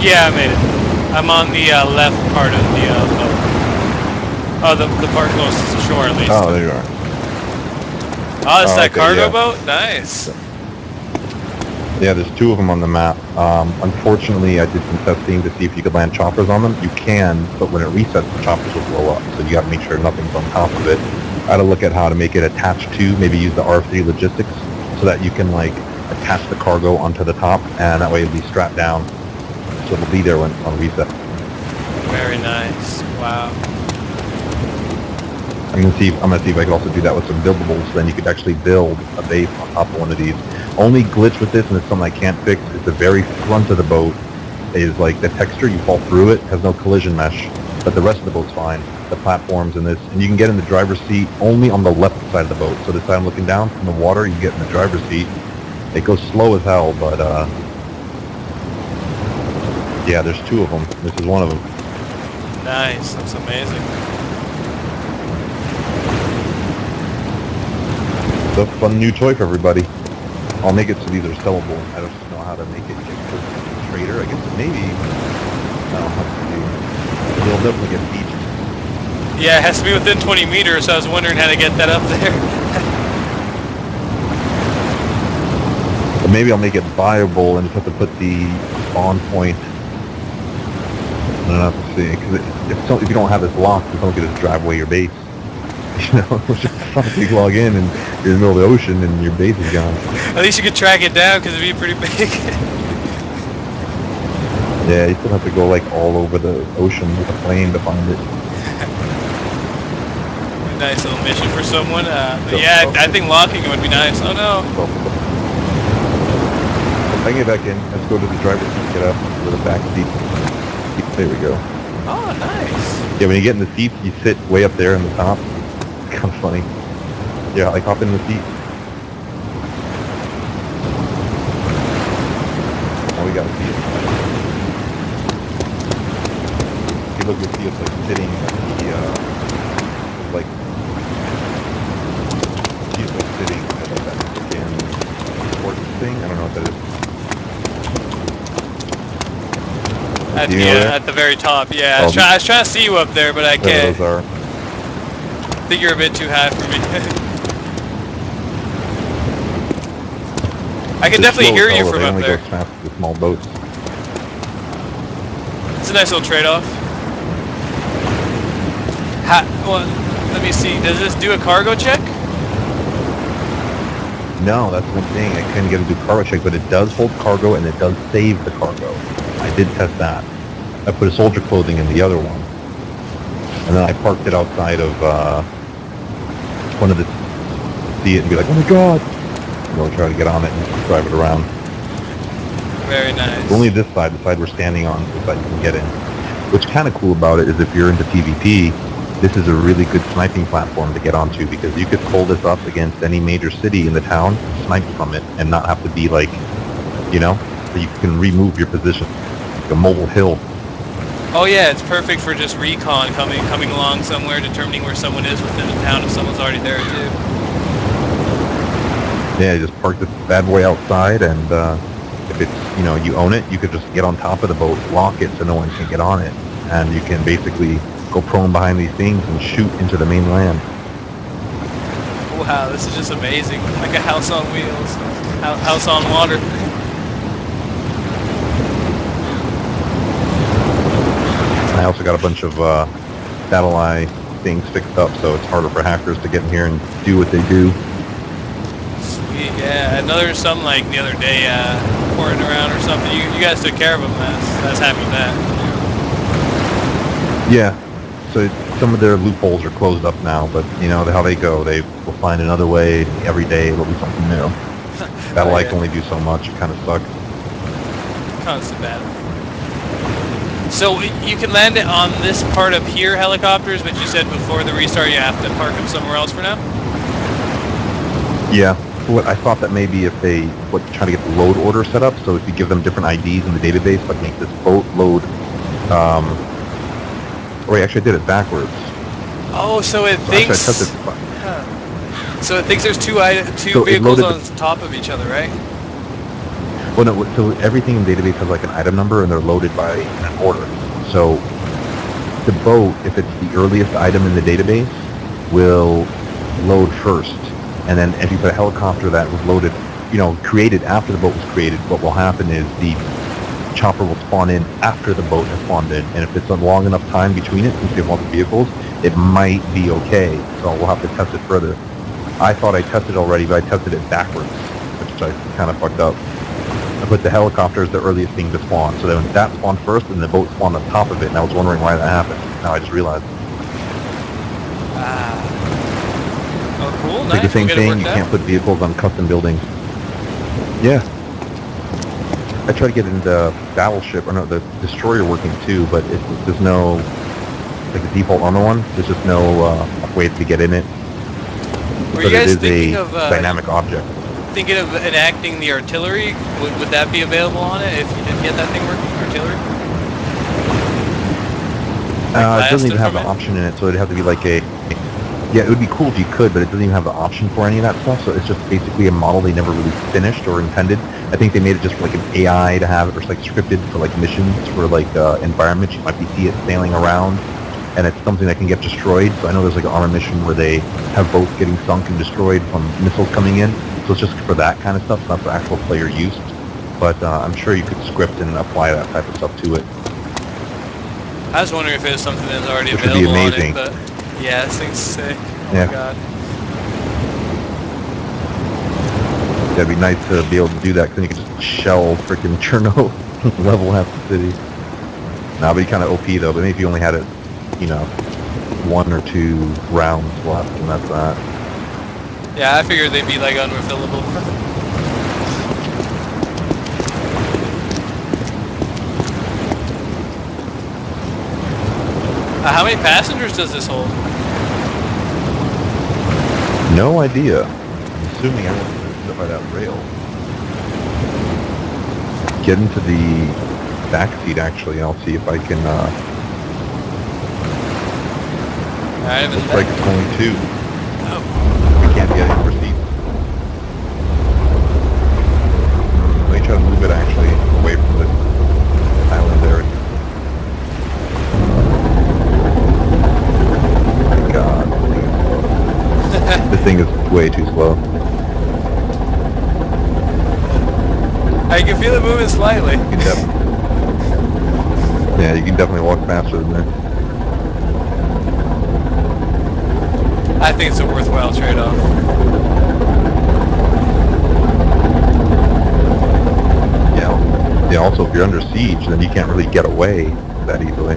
Yeah, I made it. I'm on the left part of the boat. Oh, the part closest to shore, at least. Oh, there you are. Oh, it's that okay, cargo yeah. boat? Nice. Yeah, there's 2 of them on the map. Unfortunately, I did some testing to see if you could land choppers on them. You can, but when it resets, the choppers will blow up. So you got to make sure nothing's on top of it. I had to look at how to make it attached to, maybe use the R3 logistics so that you can like attach the cargo onto the top, and that way it'll be strapped down. So it'll be there when on reset. Very nice. Wow. I'm gonna see if I can also do that with some buildables. Then you could actually build a base on top of one of these. Only glitch with this, and it's something I can't fix, is the very front of the boat is like the texture. You fall through it, has no collision mesh, but the rest of the boat's fine. The platforms and this, and you can get in the driver's seat only on the left side of the boat. So this side I'm looking down from the water, you get in the driver's seat. It goes slow as hell, but yeah, there's 2 of them. This is one of them. Nice. That's amazing. It's a fun new toy for everybody. I'll make it so these are sellable. I don't know how to make it get close to the trader. I guess maybe I'll have to do. They'll definitely get beached. Yeah, it has to be within 20 meters, so I was wondering how to get that up there. But maybe I'll make it viable and just have to put the spawn point. I don't have to see, because if you don't have this locked, you don't get to drive away your base. You know, it's just something you log in and you're in the middle of the ocean and your base is gone. At least you could track it down because it'd be pretty big. Yeah, you still have to go like all over the ocean with a plane to find it. Nice little mission for someone. Yeah, I think locking it would be nice. Oh no. I can get back in. Let's go to the driver's seat, get up with a back seat. There we go. Oh, nice. Yeah, when you get in the seat, you sit way up there in the top. It's kind of funny. Yeah, like hop in the seat. Oh, we gotta see it. If you look, you'll see it's like sitting at the, like, she's like sitting at like that freaking port thing. I don't know what that is. At the very top, yeah. I was trying to see you up there, but I can't. Those are. I think you're a bit too high for me. I can definitely hear you from up there. Go fast with small boats. It's a nice little trade-off. Well, let me see. Does this do a cargo check? No, that's one thing. I couldn't get it to do cargo check, but it does hold cargo and it does save the cargo. I did test that. I put a soldier clothing in the other one, and then I parked it outside of one of the see it and be like, oh my god! And we'll try to get on it and drive it around. Very nice. It's only this side, the side we're standing on, the side you can get in. What's kind of cool about it is if you're into PvP, this is a really good sniping platform to get onto because you could pull this up against any major city in the town, snipe from it, and not have to be like, you know, so you can remove your position, like a mobile hill. Oh yeah, it's perfect for just recon coming along somewhere, determining where someone is within the town if someone's already there too. Yeah, you just park this bad boy outside, and if it's, you know, you own it, you could just get on top of the boat, lock it so no one can get on it, and you can basically go prone behind these things and shoot into the main land. Wow, this is just amazing. Like a house on wheels, house on water. I also got a bunch of battle eye things fixed up, so it's harder for hackers to get in here and do what they do. Sweet, yeah. I know there was some like the other day pouring around or something. You guys took care of them. That's happy with that. Yeah. So some of their loopholes are closed up now, but you know how they go. They will find another way. Every day it'll be something new. Battle eye can only do so much. It kind of sucks. Constant battle. So you can land it on this part up here, helicopters, but you said before the restart you have to park them somewhere else for now? Yeah. What I thought that maybe if they try to get the load order set up, so if you give them different IDs in the database, like make this boat load. Or actually I did it backwards. Oh, so it thinks. So it thinks there's two vehicles on top of each other, right? Well, no, so everything in database has like an item number, and they're loaded by in an order. So the boat, if it's the earliest item in the database, will load first, and then if you put a helicopter that was loaded, created after the boat was created, what will happen is the chopper will spawn in after the boat has spawned in, and if it's a long enough time between it, since we have multiple vehicles, it might be okay. So we'll have to test it further. I thought I tested already, but I tested it backwards, which I kind of fucked up. I put the helicopter as the earliest thing to spawn, so then that spawned first, and the boat spawned on top of it, and I was wondering why that happened. Now I just realized. Oh, cool, Like nice. the same We'll get it thing, worked you out. can't put vehicles on custom buildings. Yeah. I tried to get into Battleship, or no, the Destroyer working too, but there's no, like the default armor one, there's just no way to get in it. Were But you guys it is thinking a of dynamic object. thinking of enacting the artillery? Would that be available on it if you did get that thing working? Artillery? It doesn't even have the option in it, so it'd have to be like a... Yeah, it would be cool if you could, but it doesn't even have the option for any of that stuff, so it's just basically a model they never really finished or intended. I think they made it just for like an AI to have it, or like scripted for like missions, for like environments. You might see it sailing around, and it's something that can get destroyed. So I know there's like an armor mission where they have boats getting sunk and destroyed from missiles coming in, so it's just for that kind of stuff, it's not for actual player use. But I'm sure you could script and apply that type of stuff to it. I was wondering if it was something that's already Which would be available on amazing. it, but yeah, this thing's sick. Oh Yeah. my god. That'd be nice to be able to do that, because then you could just shell freaking Cherno level half the city. Nah, but you kind of OP though, but maybe if you only had it, 1 or 2 rounds left, and that's that. Yeah, I figured they'd be like unrefillable. How many passengers does this hold? No idea. I'm assuming everyone's going to sit by that rail. Get into the back seat actually, and I'll see if I can, looks like it's only 2. Oh. We can't get any receipts. Let me try to move it actually away from the island area. Oh my god, this thing is way too slow. I can feel it moving slightly. You can yeah, you can definitely walk faster than that. I think it's a worthwhile trade-off. Yeah, also if you're under siege, then you can't really get away that easily.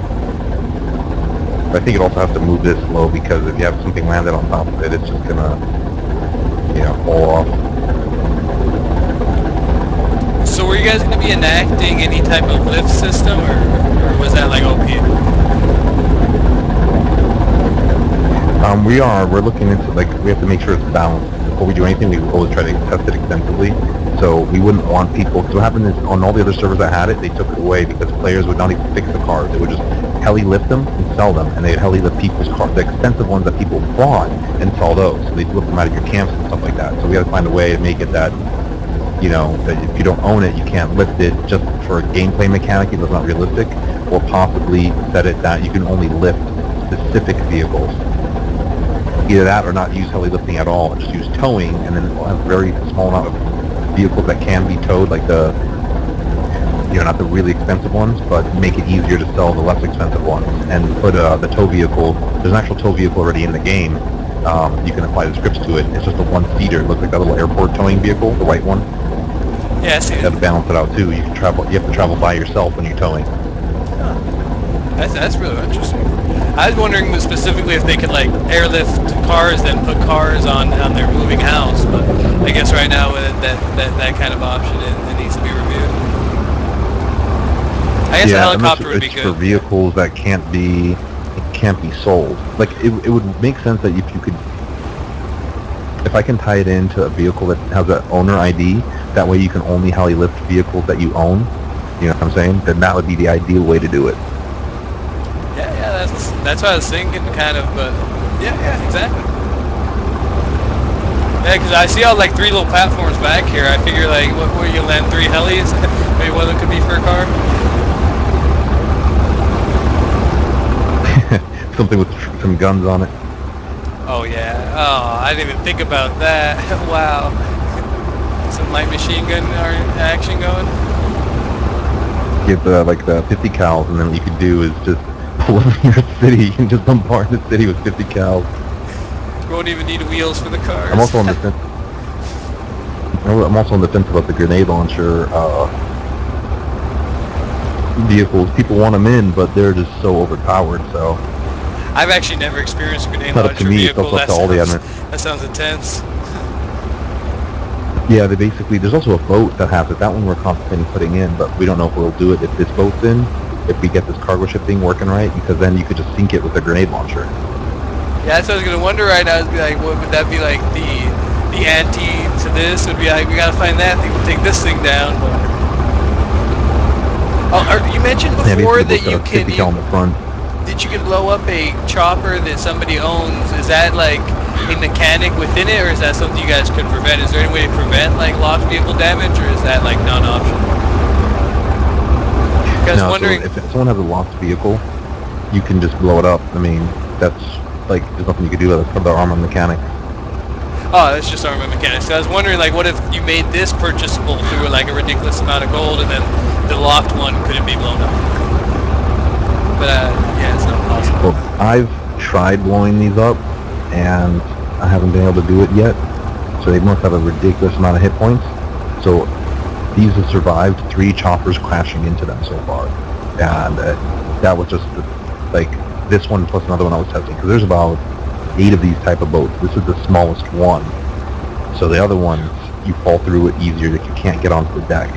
But I think it also has to move this slow, because if you have something landed on top of it, it's just gonna, fall off. So were you guys going to be enacting any type of lift system, or was that like OP? We're looking into, we have to make sure it's balanced. Before we do anything, we always try to test it extensively. So we wouldn't want people, because what happened is on all the other servers that had it, they took it away because players would not even fix the cars. They would just heli lift them and sell them, and they'd heli lift people's cars, the expensive ones that people bought, and sell those. So they'd flip them out of your camps and stuff like that. So we had to find a way to make it that, that if you don't own it, you can't lift it just for a gameplay mechanic. It was not realistic, or possibly set it that you can only lift specific vehicles. Either that or not use heli lifting at all, just use towing, and then we'll have a very small amount of vehicles that can be towed, like the, not the really expensive ones, but make it easier to sell the less expensive ones, and put the tow vehicle, there's an actual tow vehicle already in the game. You can apply the scripts to it. It's just a one-seater. It looks like that little airport towing vehicle, the white one. Yeah, I see You have to balance it out too. You have to travel by yourself when you're towing. Huh. That's really interesting. I was wondering specifically if they could like airlift cars, then put cars on their moving house, but I guess right now with that kind of option, it needs to be reviewed. I guess a helicopter would be good. It's for vehicles that can't be sold. Like it would make sense that if you could, if I can tie it into a vehicle that has an owner ID, that way you can only heli lift vehicles that you own. You know what I'm saying? Then that would be the ideal way to do it. Yeah, that's what I was thinking, kind of, but yeah, exactly. Yeah, because I see all like 3 little platforms back here. I figure like, what were you land 3 helis? Maybe one of them could be for a car. Something with some guns on it. Oh yeah. Oh, I didn't even think about that. Wow. Some light machine gun action going. Get like the 50 cals, and then what you could do is just pull up in your city and just bombard the city with 50 cals. You won't even need wheels for the cars. I'm also on the fence. I'm also on the fence about the grenade launcher vehicles. People want them in, but they're just so overpowered. So I've actually never experienced a grenade not up to launcher me. It's vehicle. also up to all the admin. That sounds intense. Yeah, they basically, there's also a boat that has it. That one we're contemplating putting in, but we don't know if we'll do it if this boat's in, if we get this cargo ship thing working right, because then you could just sink it with a grenade launcher. Yeah, that's what I was gonna wonder right now. Is be like, what would that be like? The ante to this would be like, we gotta find that thing. We'll take this thing down. Oh, you mentioned before that you can. On the front. That you can blow up a chopper that somebody owns. Is that like a mechanic within it, or is that something you guys could prevent? Is there any way to prevent like lost vehicle damage, or is that like non-option? Because no, wondering so if someone has a lost vehicle, you can just blow it up. I mean, that's like there's nothing you can do about the armor mechanic. Oh, that's just armor mechanics. So I was wondering, like, what if you made this purchasable through like a ridiculous amount of gold, and then the locked one couldn't be blown up? But yeah, it's not possible. Well, I've tried blowing these up, and I haven't been able to do it yet. So they must have a ridiculous amount of hit points. So these have survived 3 choppers crashing into them so far, and that was just like this one plus another one I was testing. Because there's about 8 of these type of boats. This is the smallest one. So the other ones, you fall through it easier, that you can't get onto the deck.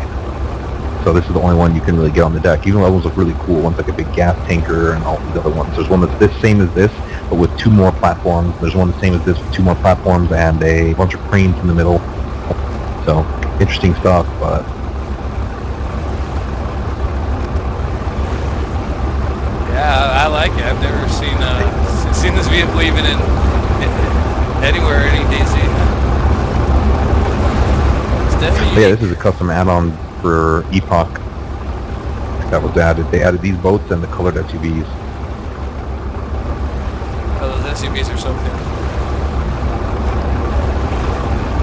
So this is the only one you can really get on the deck. Even though other ones look really cool. One's like a big gas tanker and all these other ones. There's one that's the same as this, but with 2 more platforms. There's one the same as this with 2 more platforms and a bunch of cranes in the middle. So, interesting stuff, but... Yeah, I like it. I've never seen this vehicle even in anywhere, any DayZ. It's definitely yeah, this is a custom add-on for Epoch that was added. They added these boats and the colored SUVs. Oh, those SUVs are so good.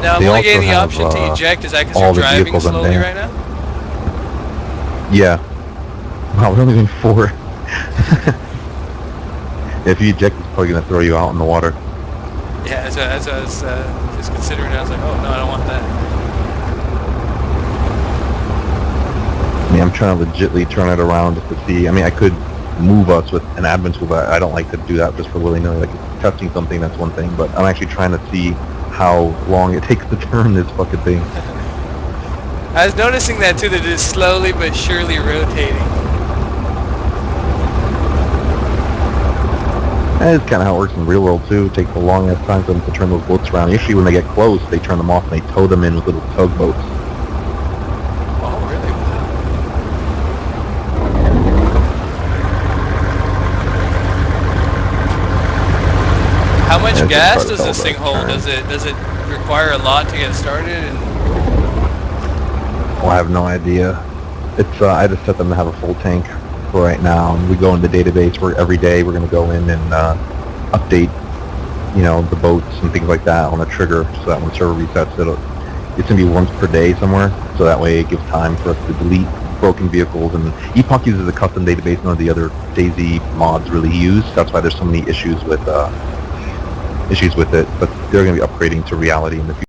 Now, I'm They only also getting the have, option to eject. Is that because all you're the driving vehicles on slowly there. right now? Yeah. Wow, we're only doing 4. If you eject, it's probably going to throw you out in the water. Yeah, as I was just considering, I was like, oh no, I don't want that. I mean, I'm trying to legitly turn it around just to see. I mean, I could move us with an admin tool, but I don't like to do that just for willy-nilly. Like, testing something, that's one thing, but I'm actually trying to see how long it takes to turn this fucking thing. I was noticing that too, that it is slowly but surely rotating. That's kind of how it works in the real world, too. It takes a long ass time for them to turn those boats around. Usually when they get close, they turn them off and they tow them in with little tugboats. Oh, really? How much Yeah, gas just does this thing hold? turn. Does it require a lot to get started? And Well, I have no idea. It's I just set them to have a full tank for right now. And we go in the database where every day we're going to go in and update, the boats and things like that on the trigger, so that when the server resets, it's going to be once per day somewhere. So that way it gives time for us to delete broken vehicles. And Epoch uses a custom database none of the other DayZ mods really use. That's why there's so many issues with it. But they're going to be upgrading to reality in the future.